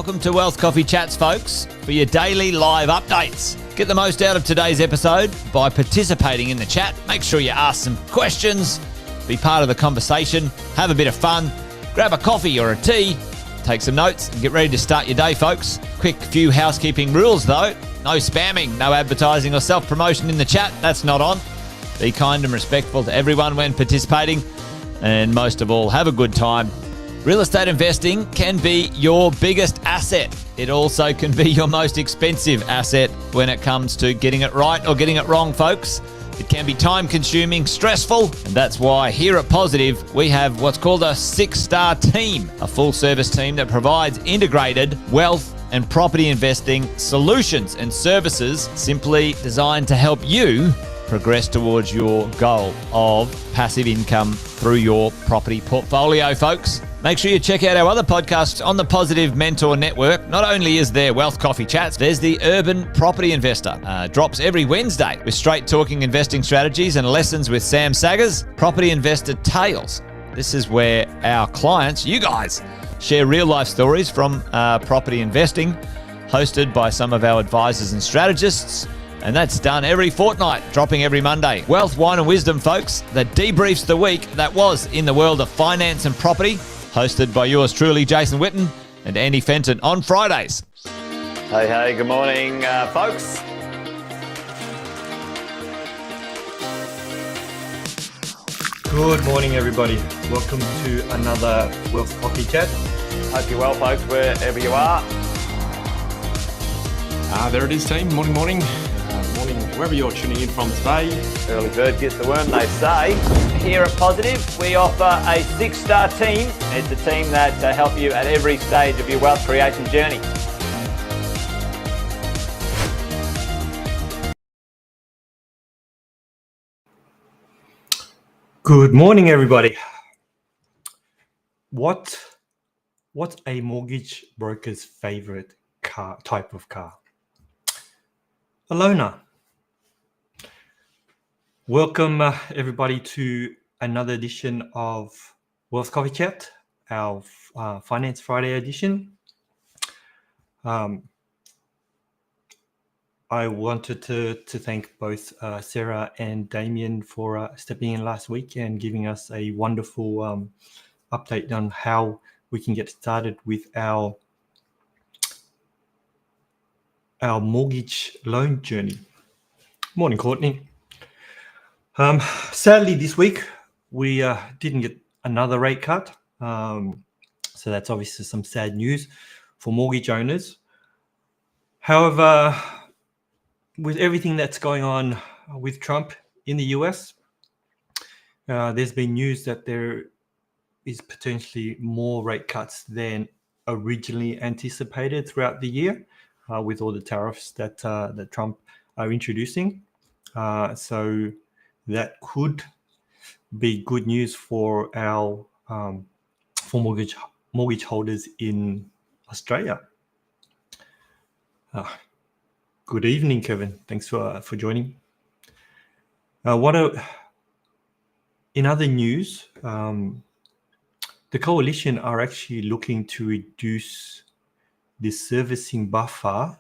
Welcome to Wealth Coffee Chats, folks, for your daily live updates. Get the most out of today's episode by participating in the chat. Make sure you ask some questions, be part of the conversation, have a bit of fun, grab a coffee or a tea, take some notes, and get ready to start your day, folks. Quick few housekeeping rules, though. No spamming, no advertising or self-promotion in the chat. That's not on. Be kind and respectful to everyone when participating. And most of all, have a good time. Real estate investing can be your biggest asset. It also can be your most expensive asset when it comes to getting it right or getting it wrong, folks. It can be time-consuming, stressful, and that's why here at Positive, we have what's called a 6-star team, a full-service team that provides integrated wealth and property investing solutions and services simply designed to help you progress towards your goal of passive income through your property portfolio, folks. Make sure you check out our other podcasts on the Positive Mentor Network. Not only is there Wealth Coffee Chats, there's the Urban Property Investor. Drops every Wednesday with straight talking investing strategies and lessons with Sam Saggers. Property Investor Tales. This is where our clients, you guys, share real life stories from property investing, hosted by some of our advisors and strategists. And that's done every fortnight, dropping every Monday. Wealth, Wine and Wisdom, folks, that debriefs the week that was in the world of finance and property, hosted by yours truly, Jason Witten and Andy Fenton on Fridays. Hey, good morning, folks. Good morning, everybody. Welcome to another Wealth Coffee Chat. Hope you're well, folks, wherever you are. There it is, team. Morning. Morning, wherever you're tuning in from today. Early bird gets the worm, they say. Here at Positive, we offer a 6-star team. It's a team that help you at every stage of your wealth creation journey. Good morning, everybody. What's a mortgage broker's favorite type of car? A loaner. Welcome, everybody, to another edition of Wealth Coffee Chat, our Finance Friday edition. I wanted to thank both Sarah and Damien for stepping in last week and giving us a wonderful update on how we can get started with our mortgage loan journey. Morning, Courtney. Sadly, this week we didn't get another rate cut. So that's obviously some sad news for mortgage owners. However, with everything that's going on with Trump in the US, there's been news that there is potentially more rate cuts than originally anticipated throughout the year, with all the tariffs that Trump are introducing. So that could be good news for our for mortgage holders in Australia. Good evening, Kevin. Thanks for joining. In other news, the coalition are actually looking to reduce the servicing buffer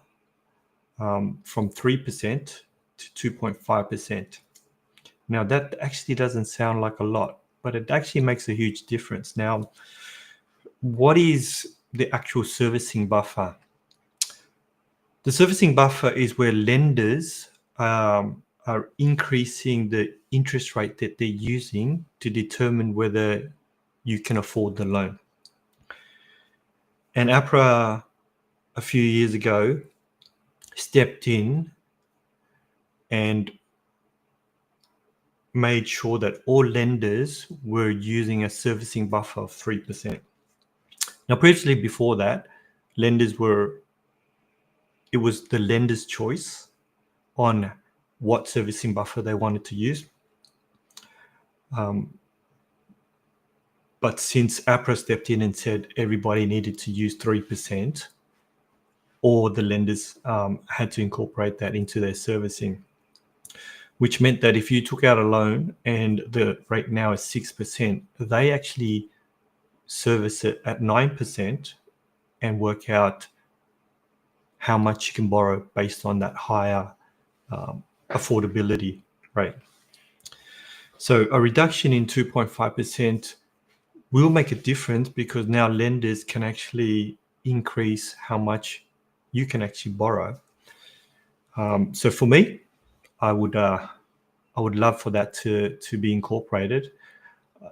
from 3% to 2.5%. Now, that actually doesn't sound like a lot, but it actually makes a huge difference. Now, what is the actual servicing buffer? The servicing buffer is where lenders are increasing the interest rate that they're using to determine whether you can afford the loan. And APRA, a few years ago, stepped in and made sure that all lenders were using a servicing buffer of 3%. Now, previously, before that, it was the lender's choice on what servicing buffer they wanted to use. But since APRA stepped in and said everybody needed to use 3%, all the lenders had to incorporate that into their servicing, which meant that if you took out a loan and the rate now is 6%, they actually service it at 9% and work out how much you can borrow based on that higher affordability rate. So a reduction in 2.5% will make a difference because now lenders can actually increase how much you can actually borrow. So for me, I would love for that to be incorporated.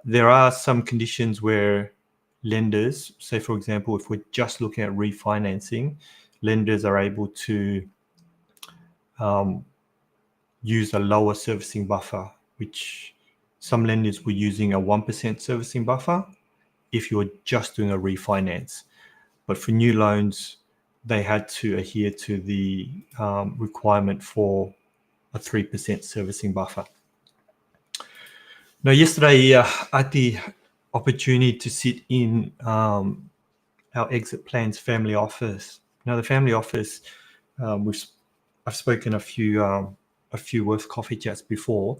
There are some conditions where lenders, say for example, if we're just looking at refinancing, lenders are able to use a lower servicing buffer, which some lenders were using a 1% servicing buffer if you're just doing a refinance. But for new loans, they had to adhere to the requirement for a 3% servicing buffer. Now, yesterday I had the opportunity to sit in our Exit Plans family office. Now, the family office, I've spoken a few worth coffee chats before.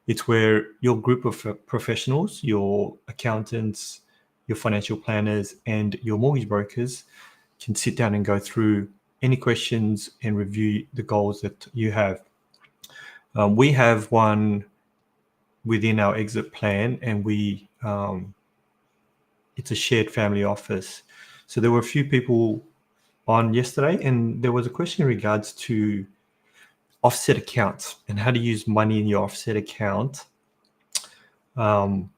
It's where your group of professionals, your accountants, your financial planners, and your mortgage brokers can sit down and go through any questions and review the goals that you have. We have one within our exit plan, and it's a shared family office. So there were a few people on yesterday, and there was a question in regards to offset accounts and how to use money in your offset account to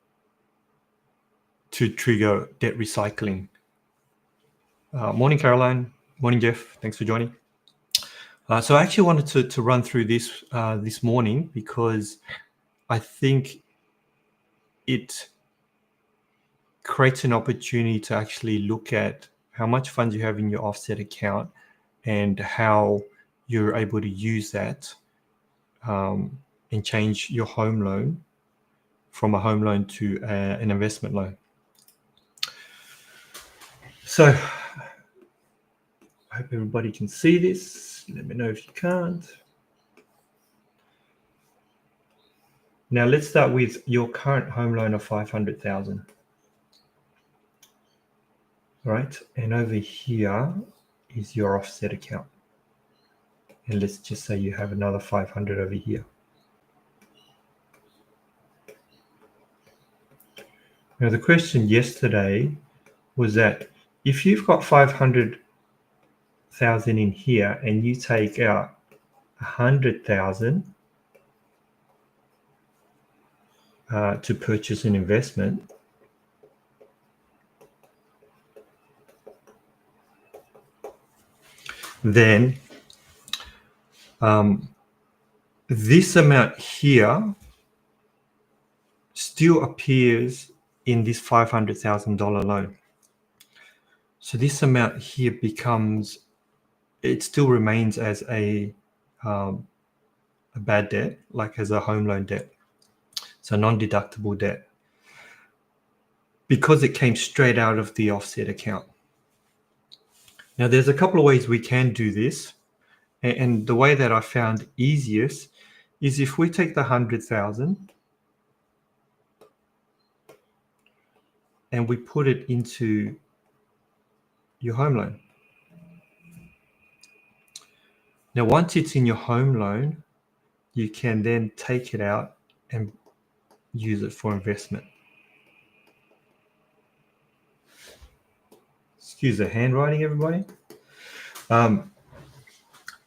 trigger debt recycling. Morning, Caroline. Morning, Jeff. Thanks for joining. So I actually wanted to run through this this morning because I think it creates an opportunity to actually look at how much funds you have in your offset account and how you're able to use that and change your home loan from a home loan to an investment loan. So I hope everybody can see this. Let me know if you can't. Now let's start with your current home loan of 500,000. Right, and over here is your offset account. And let's just say you have another 500 over here. Now the question yesterday was that if you've got 500,000 in here and you take out 100,000 to purchase an investment, then this amount here still appears in this $500,000 loan. So this amount here becomes, it still remains as a bad debt, like as a home loan debt. So non-deductible debt, because it came straight out of the offset account. Now, there's a couple of ways we can do this. And the way that I found easiest is if we take the 100,000 and we put it into your home loan. Now, once it's in your home loan, you can then take it out and use it for investment. Excuse the handwriting, everybody.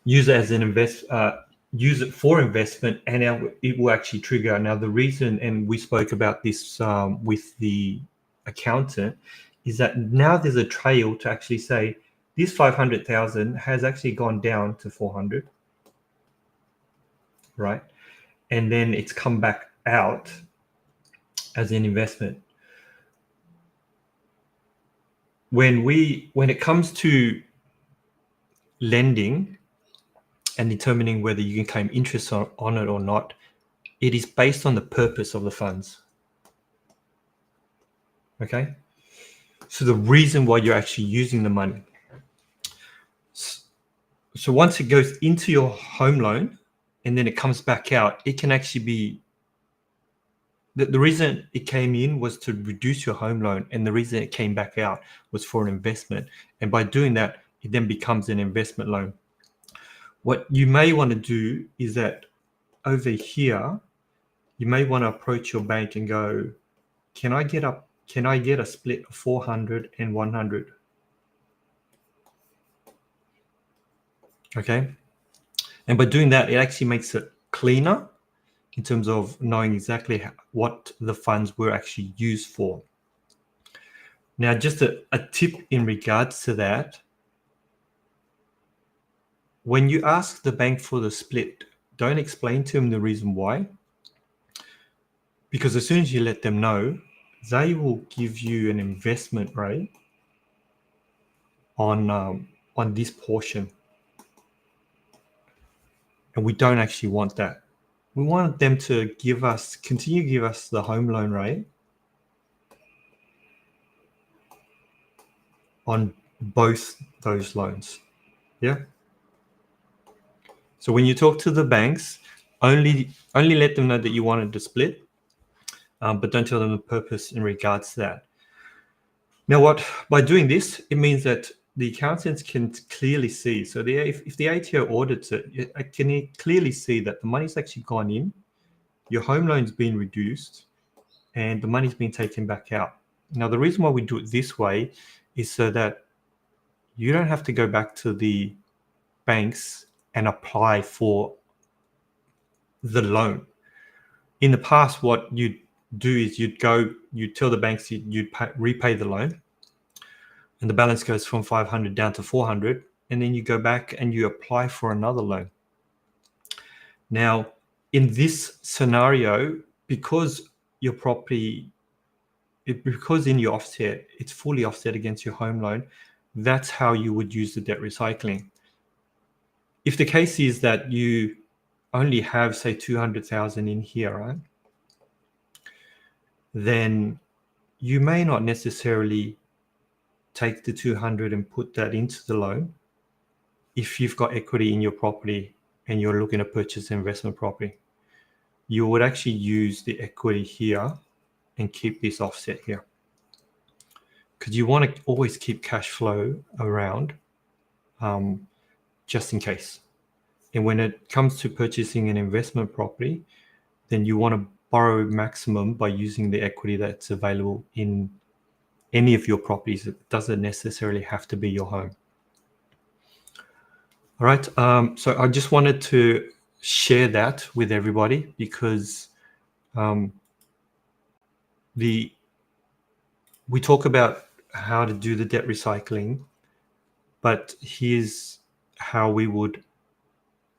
Use it as an use it for investment, and it will actually trigger. Now, the reason, and we spoke about this with the accountant, is that now there's a trail to actually say this 500,000 has actually gone down to 400, right? And then it's come back out as an investment. When it comes to lending and determining whether you can claim interest on it or not, it is based on the purpose of the funds. Okay? So the reason why you're actually using the money. So once it goes into your home loan and then it comes back out, it can actually be, the reason it came in was to reduce your home loan, and the reason it came back out was for an investment. And by doing that, it then becomes an investment loan. What you may want to do is that over here, you may want to approach your bank and go, can I get a split of 400 and 100? Okay. And by doing that, it actually makes it cleaner in terms of knowing exactly what the funds were actually used for. Now, just a tip in regards to that. When you ask the bank for the split, don't explain to them the reason why. Because as soon as you let them know, they will give you an investment rate on this portion. And we don't actually want that. We want them to continue to give us the home loan rate on both those loans. Yeah. So when you talk to the banks, only let them know that you wanted to split, but don't tell them the purpose in regards to that. Now, by doing this, it means that the accountants can clearly see. So if the ATO audits it, can clearly see that the money's actually gone in, your home loan's been reduced, and the money's been taken back out. Now, the reason why we do it this way is so that you don't have to go back to the banks and apply for the loan. In the past, what you'd do is you'd tell the banks you'd repay the loan, and the balance goes from 500 down to 400, and then you go back and you apply for another loan. Now, in this scenario, because your property, because in your offset, it's fully offset against your home loan, that's how you would use the debt recycling. If the case is that you only have, say, 200,000 in here, right? Then you may not necessarily take the 200 and put that into the loan if you've got equity in your property and you're looking to purchase investment property. You would actually use the equity here and keep this offset here, because you want to always keep cash flow around just in case. And when it comes to purchasing an investment property, then you want to borrow maximum by using the equity that's available in any of your properties. It doesn't necessarily have to be your home. All right. So I just wanted to share that with everybody, because we talk about how to do the debt recycling, but here's how we would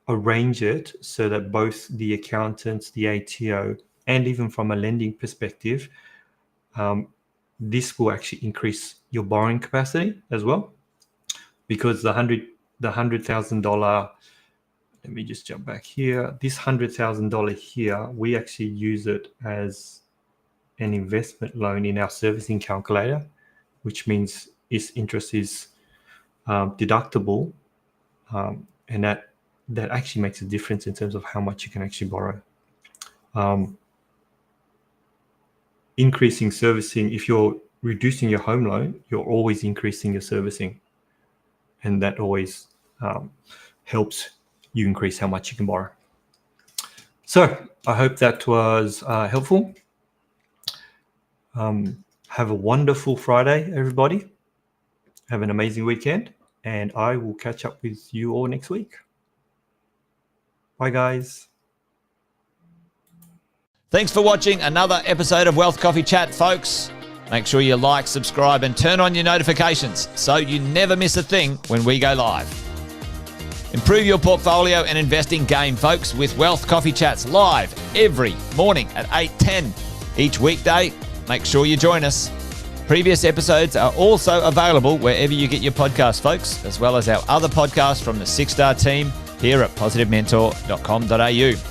arrange it so that both the accountants, the ATO, and even from a lending perspective, this will actually increase your borrowing capacity as well, because the $100,000. Let me just jump back here. This $100,000 here, we actually use it as an investment loan in our servicing calculator, which means its interest is deductible, and that actually makes a difference in terms of how much you can actually borrow. Increasing servicing, if you're reducing your home loan, you're always increasing your servicing, and that always helps you increase how much you can borrow. So I hope that was helpful. Have a wonderful Friday, everybody. Have an amazing weekend, and I will catch up with you all next week. Bye, guys. Thanks for watching another episode of Wealth Coffee Chat, folks. Make sure you like, subscribe, and turn on your notifications so you never miss a thing when we go live. Improve your portfolio and investing game, folks, with Wealth Coffee Chats live every morning at 8:10 each weekday. Make sure you join us. Previous episodes are also available wherever you get your podcasts, folks, as well as our other podcasts from the 6 Star team here at positivementor.com.au.